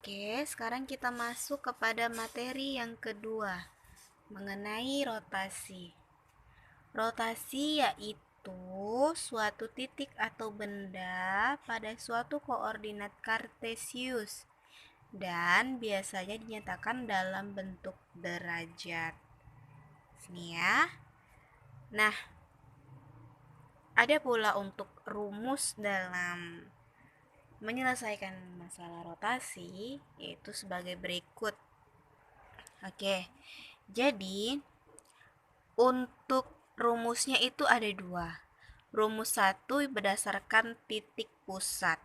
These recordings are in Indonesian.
Oke, sekarang kita masuk kepada materi yang kedua, mengenai rotasi. Rotasi yaitu suatu titik atau benda pada suatu koordinat kartesius dan biasanya dinyatakan dalam bentuk derajat. Sini ya. Nah, ada pula untuk rumus dalam menyelesaikan masalah rotasi, yaitu sebagai berikut. Oke, jadi untuk rumusnya itu ada dua. Rumus satu berdasarkan titik pusat.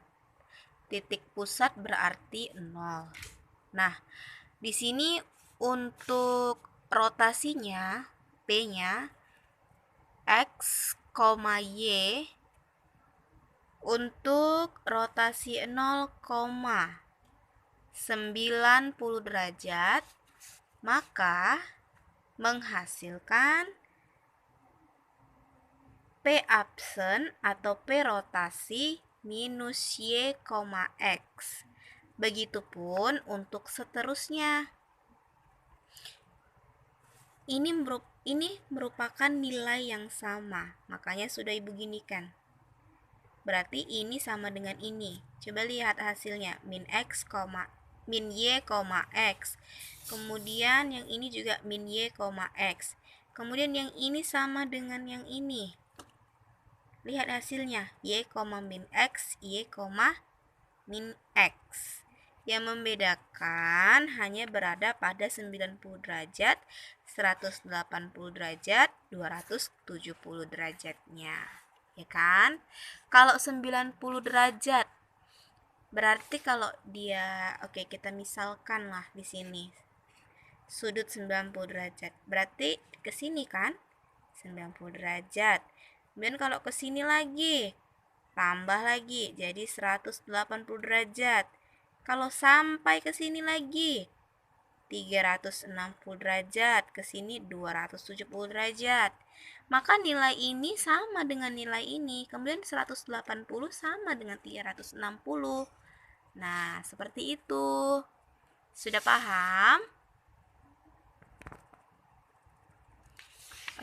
Titik pusat berarti 0. Nah, di sini untuk rotasinya, P-nya X, Y. Untuk rotasi 0,90 derajat, maka menghasilkan P absen atau P rotasi minus Y, X. Begitupun untuk seterusnya. Ini merupakan nilai yang sama, makanya sudah Ibu ginikan. Berarti ini sama dengan ini. Coba lihat hasilnya, min Y, X. Kemudian yang ini juga min Y, X. Kemudian yang ini sama dengan yang ini. Lihat hasilnya, Y, min X, Y, min X. Yang membedakan hanya berada pada 90 derajat, 180 derajat, 270 derajatnya. Ya kan? Kalau 90 derajat berarti kalau dia kita misalkan lah di sini sudut 90 derajat. Berarti ke sini kan? 90 derajat. Kemudian kalau ke sini lagi tambah lagi jadi 180 derajat. Kalau sampai ke sini lagi 360 derajat, ke sini 270 derajat. Maka nilai ini sama dengan nilai ini. Kemudian 180 sama dengan 360. Nah, seperti itu. Sudah paham?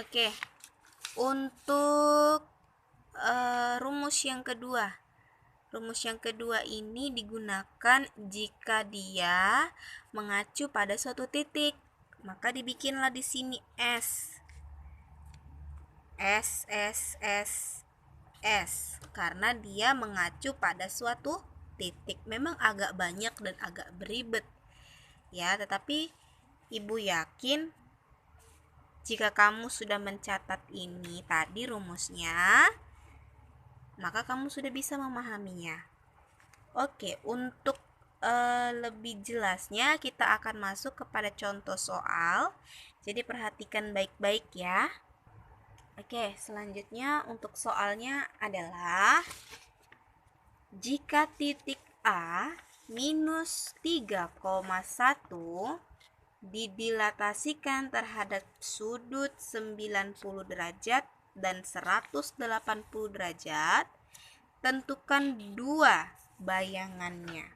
Oke. Untuk rumus yang kedua. Rumus yang kedua ini digunakan jika dia mengacu pada suatu titik. Maka dibikinlah di sini S. Karena dia mengacu pada suatu titik. Memang agak banyak dan agak beribet. Ya, tetapi Ibu yakin jika kamu sudah mencatat ini tadi rumusnya, maka kamu sudah bisa memahaminya. Oke, untuk lebih jelasnya kita akan masuk kepada contoh soal. Jadi perhatikan baik-baik ya. Oke, selanjutnya untuk soalnya adalah jika titik A minus 3,1 didilatasikan terhadap sudut 90 derajat dan 180 derajat, tentukan dua bayangannya.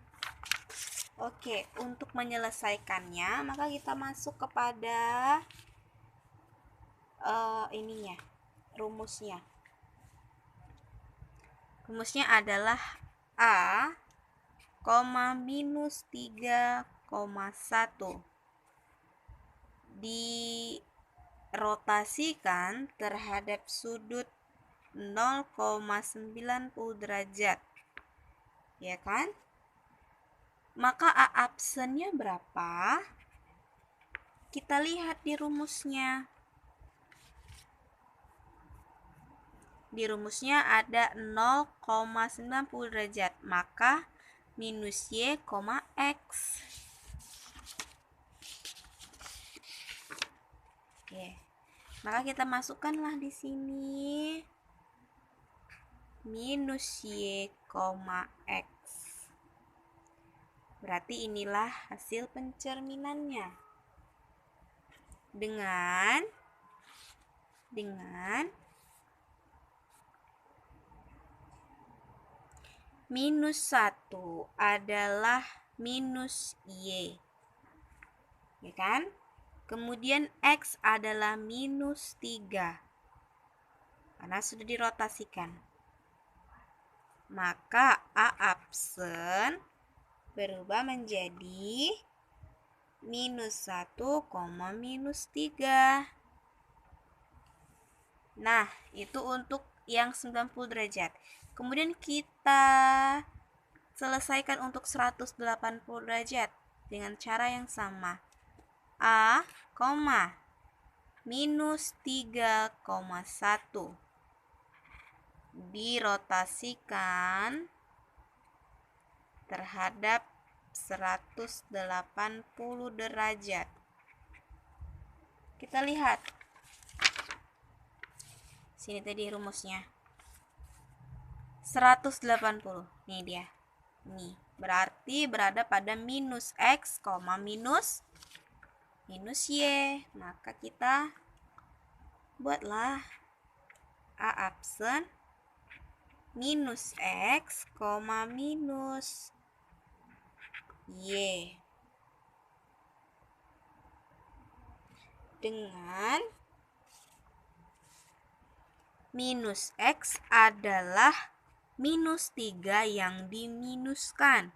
Oke, untuk menyelesaikannya, maka kita masuk kepada rumusnya. Rumusnya adalah A, minus 3,1 dirotasikan terhadap sudut 0,90 derajat. Ya kan? Maka A absennya berapa? Kita lihat di rumusnya. Di rumusnya ada 0,90 derajat, maka minus Y, X. Oke. Maka kita masukkanlah di sini minus Y, X. Berarti inilah hasil pencerminannya. Dengan minus 1 adalah minus Y. Ya kan? Kemudian X adalah minus 3. Karena sudah dirotasikan. Maka A absen berubah menjadi minus 1, minus 3. Nah, itu untuk yang 90 derajat. Kemudian kita selesaikan untuk 180 derajat dengan cara yang sama. A, minus 3,1 dirotasikan terhadap 180 derajat. Kita lihat. Sini tadi rumusnya. 180. Nih dia. Nih, berarti berada pada minus X, minus Y. Maka kita buatlah A absen minus X, minus Y. Dengan minus X adalah minus 3 yang diminuskan.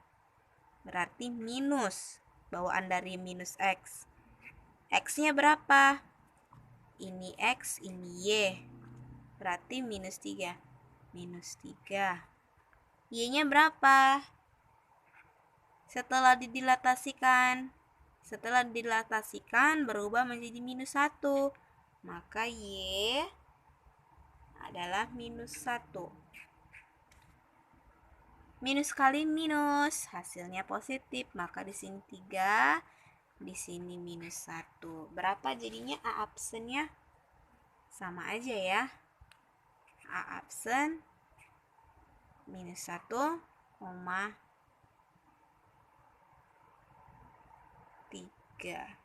Berarti minus. Bawaan dari minus X. X-nya berapa? Ini X, ini Y. Berarti minus 3. Minus 3. Y-nya berapa? Setelah didilatasikan berubah menjadi minus 1. Maka Y adalah minus 1. Minus kali minus, hasilnya positif. Maka di sini 3, di sini minus 1. Berapa jadinya A absennya? Sama aja ya. A absen minus 1, 3.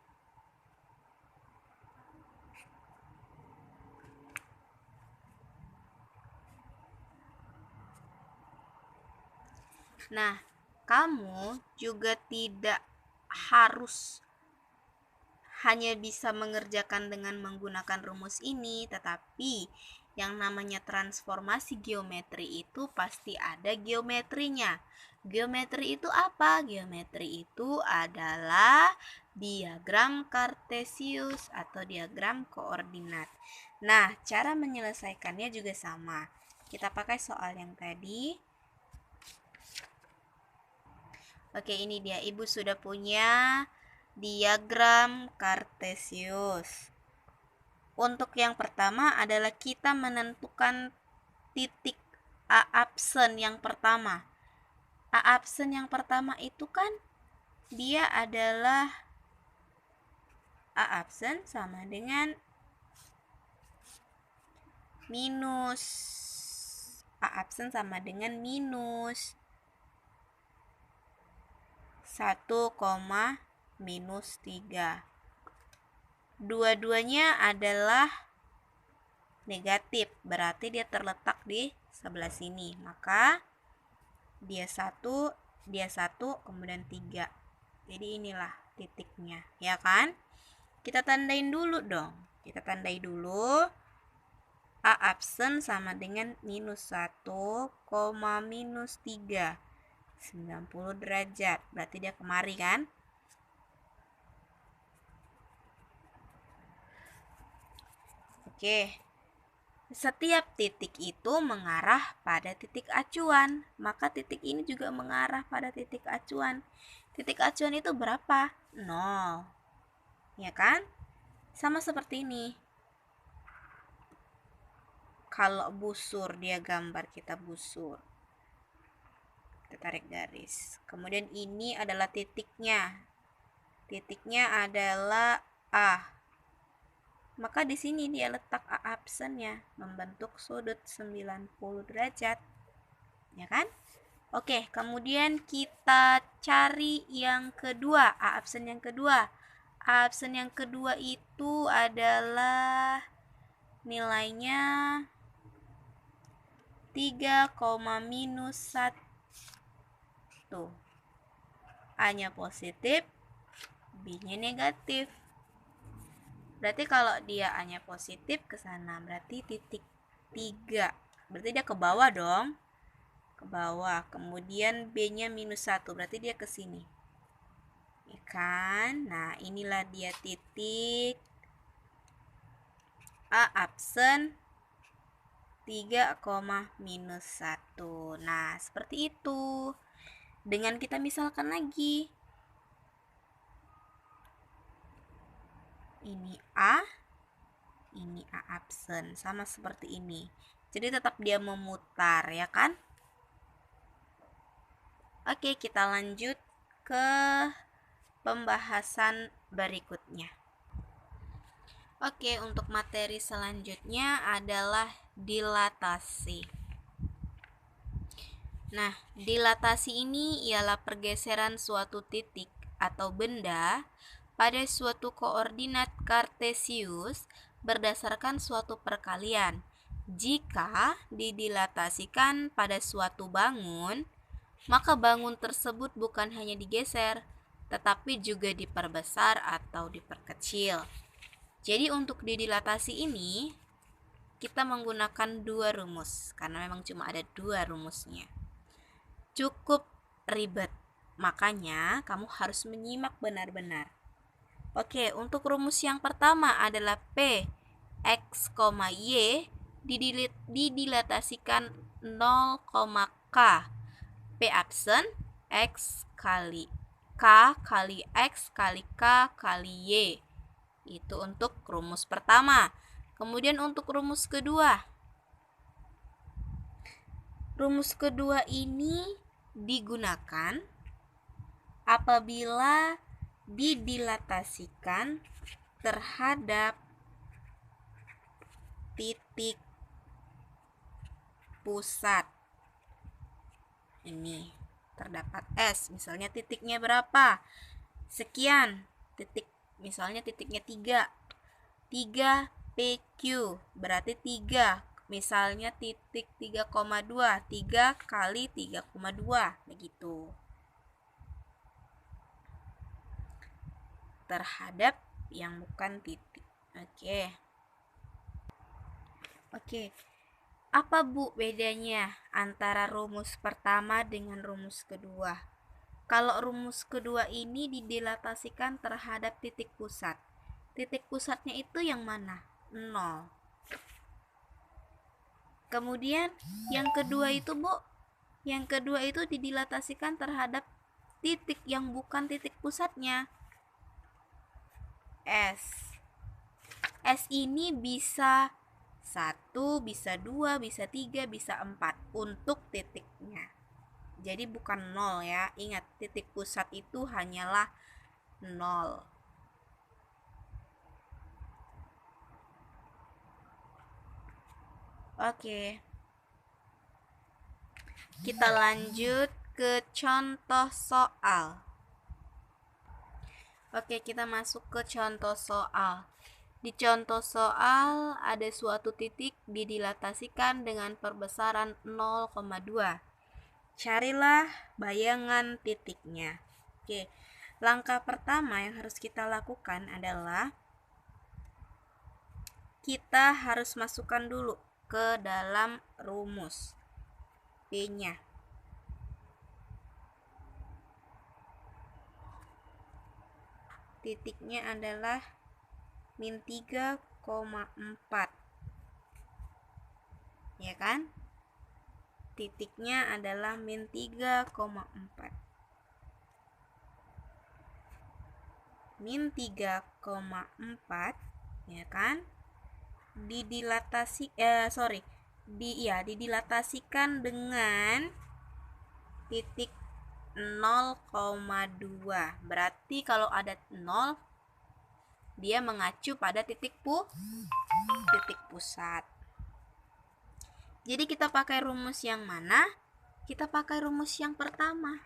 Nah, kamu juga tidak harus hanya bisa mengerjakan dengan menggunakan rumus ini, tetapi yang namanya transformasi geometri itu pasti ada geometrinya. Geometri itu apa? Geometri itu adalah diagram kartesius atau diagram koordinat. Nah, cara menyelesaikannya juga sama. Kita pakai soal yang tadi. Oke, ini dia. Ibu sudah punya diagram kartesius. Untuk yang pertama adalah kita menentukan titik A absen yang pertama. A absen yang pertama itu kan dia adalah A absen sama dengan minus. A absen sama dengan minus 1, minus 3. Dua-duanya adalah negatif, berarti dia terletak di sebelah sini. Maka dia 1, kemudian 3. Jadi inilah titiknya, ya kan? Kita tandain dulu dong. Kita tandai dulu. A absen sama dengan minus 1, minus 3. 90 derajat. Berarti dia kemari kan? Oke. Setiap titik itu mengarah pada titik acuan. Maka titik ini juga mengarah pada titik acuan. Titik acuan itu berapa? 0. Ya kan? Sama seperti ini. Kalau busur, dia gambar kita busur. Kita tarik garis. Kemudian ini adalah titiknya. Titiknya adalah A. Maka di sini dia letak A absennya membentuk sudut 90 derajat. Ya kan? Oke, kemudian kita cari yang kedua, A absen yang kedua. A absen yang kedua itu adalah nilainya 3, minus 1. A-nya positif, B-nya negatif. Berarti kalau dia A-nya positif ke sana, berarti titik 3. Berarti dia ke bawah dong. Ke bawah. Kemudian B-nya -1, berarti dia ke sini. Ya kan? Nah, inilah dia titik A absen 3, -1. Nah, seperti itu. Dengan kita misalkan lagi. Ini A absen, sama seperti ini. Jadi tetap dia memutar, ya kan? Oke, kita lanjut ke pembahasan berikutnya. Oke, untuk materi selanjutnya adalah dilatasi. Nah, dilatasi ini ialah pergeseran suatu titik atau benda pada suatu koordinat kartesius berdasarkan suatu perkalian. Jika didilatasikan pada suatu bangun, maka bangun tersebut bukan hanya digeser, tetapi juga diperbesar atau diperkecil. Jadi untuk didilatasi ini, kita menggunakan 2 rumus, karena memang cuma ada 2 rumusnya. Cukup ribet, makanya kamu harus menyimak benar-benar. Oke, untuk rumus yang pertama adalah P, X, Y didilatasikan 0, K. P absen, X kali K kali X kali K kali Y. Itu untuk rumus pertama. Kemudian untuk rumus kedua. Rumus kedua ini digunakan apabila didilatasikan terhadap titik pusat. Ini terdapat S, misalnya titiknya berapa? Sekian. Misalnya titiknya 3 PQ, berarti 3, misalnya titik 3,2, 3 kali 3,2, begitu. Terhadap yang bukan titik. Oke. Apa Bu bedanya antara rumus pertama dengan rumus kedua? Kalau rumus kedua ini didilatasikan terhadap titik pusat. Titik pusatnya itu yang mana? 0. Kemudian yang kedua itu, Bu, yang kedua itu didilatasikan terhadap titik yang bukan titik pusatnya. S. S ini bisa 1, bisa 2, bisa 3, bisa 4 untuk titiknya. Jadi bukan 0 ya. Ingat, titik pusat itu hanyalah 0. Oke. Kita lanjut ke contoh soal. Oke, kita masuk ke contoh soal. Di contoh soal ada suatu titik didilatasikan dengan perbesaran 0,2. Carilah bayangan titiknya. Oke, langkah pertama yang harus kita lakukan adalah kita harus masukkan dulu ke dalam rumus P-nya. Titiknya adalah -3,4. Ya kan? Titiknya adalah -3,4. -3,4, ya kan? Didilatasikan dengan titik 0,2. Berarti kalau ada 0, dia mengacu pada titik pusat. Jadi kita pakai rumus yang mana? Kita pakai rumus yang pertama,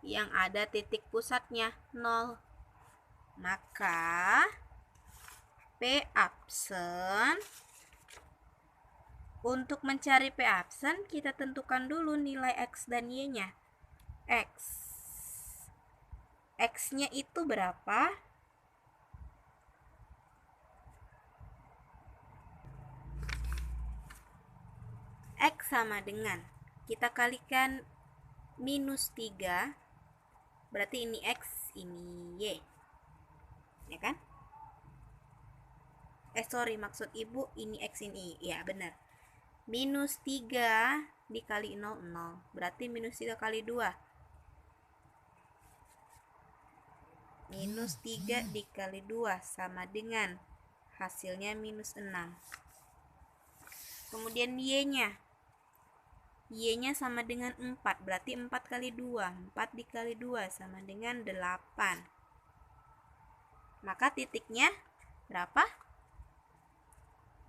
yang ada titik pusatnya 0. Maka P absen, untuk mencari P absen kita tentukan dulu nilai X dan Y-nya. X X-nya itu berapa? X sama dengan, kita kalikan minus 3, berarti ini X, ini Y. Ya kan? Sorry, maksud ibu ini X, ini Y. Ya, benar. Minus 3 dikali 0, 0. Berarti minus 3 kali 2. Minus 3 dikali 2 sama dengan hasilnya minus 6. Kemudian Y-nya. Y-nya sama dengan 4. Berarti 4 kali 2. 4 dikali 2 sama dengan 8. Maka titiknya berapa?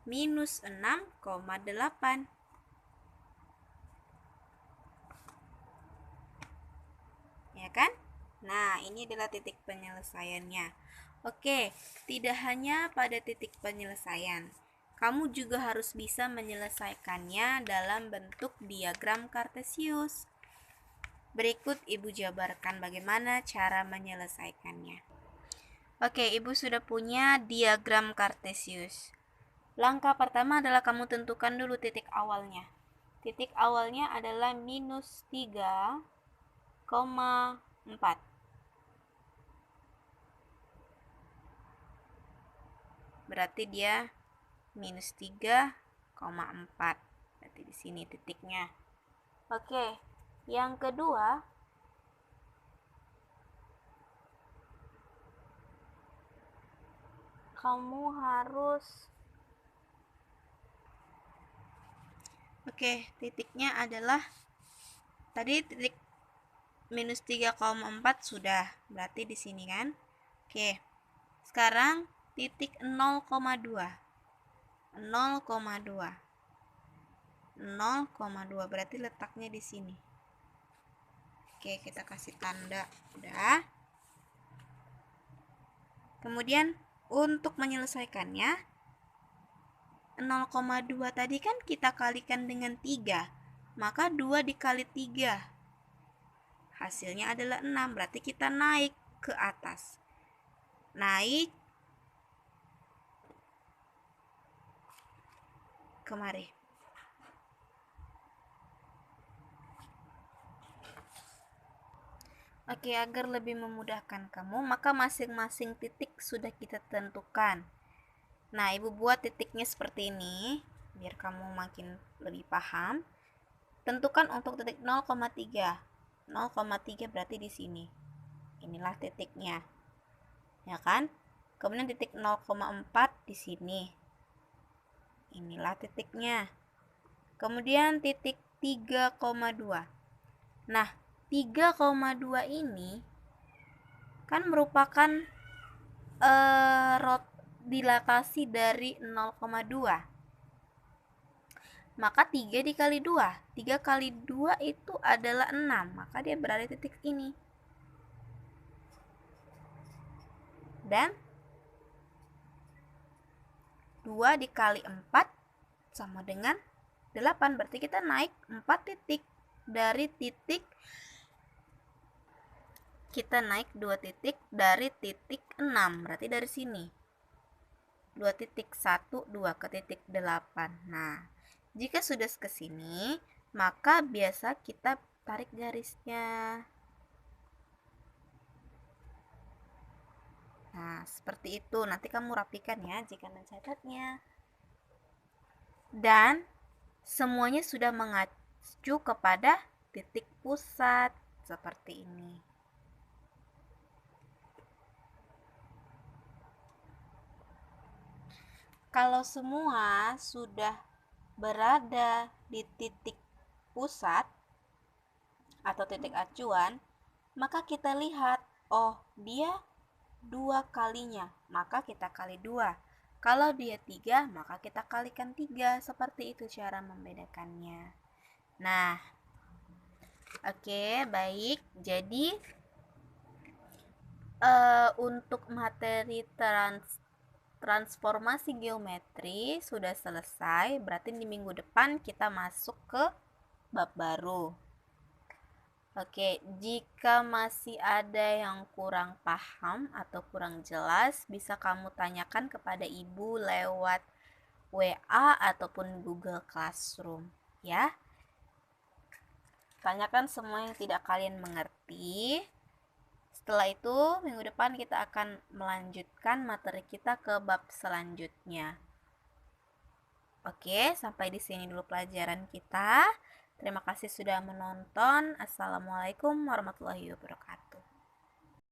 Minus 6,8. Ya kan? Nah, ini adalah titik penyelesaiannya. Oke, tidak hanya pada titik penyelesaian, kamu juga harus bisa menyelesaikannya dalam bentuk diagram kartesius. Berikut Ibu jabarkan bagaimana cara menyelesaikannya. Oke, Ibu sudah punya diagram kartesius. Langkah pertama adalah kamu tentukan dulu titik awalnya. Titik awalnya adalah minus 3,4. Berarti dia minus 3,4. Berarti di sini titiknya. Oke, yang kedua, kamu harus titiknya adalah tadi titik minus 3,4 sudah, berarti di sini kan. Oke, sekarang titik 0,2 berarti letaknya di sini. Oke, kita kasih tanda. Udah. Kemudian untuk menyelesaikannya, 0,2 tadi kan kita kalikan dengan 3, maka 2 dikali 3 hasilnya adalah 6, berarti kita naik ke atas. Naik kemari. Oke, agar lebih memudahkan kamu, maka masing-masing titik sudah kita tentukan. Nah, Ibu buat titiknya seperti ini, biar kamu makin lebih paham. Tentukan untuk titik 0,3. 0,3 berarti di sini. Inilah titiknya. Ya kan? Kemudian titik 0,4 di sini. Inilah titiknya. Kemudian titik 3,2. Nah, 3,2 ini kan merupakan dilatasi dari 0,2. Maka 3 dikali 2. 3 kali 2 itu adalah 6. Maka dia berada di titik ini. Dan 2 dikali 4 sama dengan 8. Berarti kita naik 4 titik. Dari titik kita naik 2 titik dari titik 6. Berarti dari sini 2 titik 1, 2 ke titik 8. Nah, jika sudah ke sini, maka biasa kita tarik garisnya. Nah, seperti itu. Nanti kamu rapikan ya jika mencatatnya. Dan semuanya sudah mengacu kepada titik pusat seperti ini. Kalau semua sudah berada di titik pusat atau titik acuan, maka kita lihat, oh dia 2 kalinya, maka kita kali 2. Kalau dia 3, maka kita kalikan 3. Seperti itu cara membedakannya. Nah, oke, baik. Jadi untuk materi transformasi geometri sudah selesai. Berarti di minggu depan kita masuk ke bab baru. Oke, jika masih ada yang kurang paham atau kurang jelas, bisa kamu tanyakan kepada ibu lewat WA ataupun Google Classroom, ya. Tanyakan semua yang tidak kalian mengerti. Setelah itu, minggu depan kita akan melanjutkan materi kita ke bab selanjutnya. Oke, sampai di sini dulu pelajaran kita. Terima kasih sudah menonton. Assalamualaikum warahmatullahi wabarakatuh.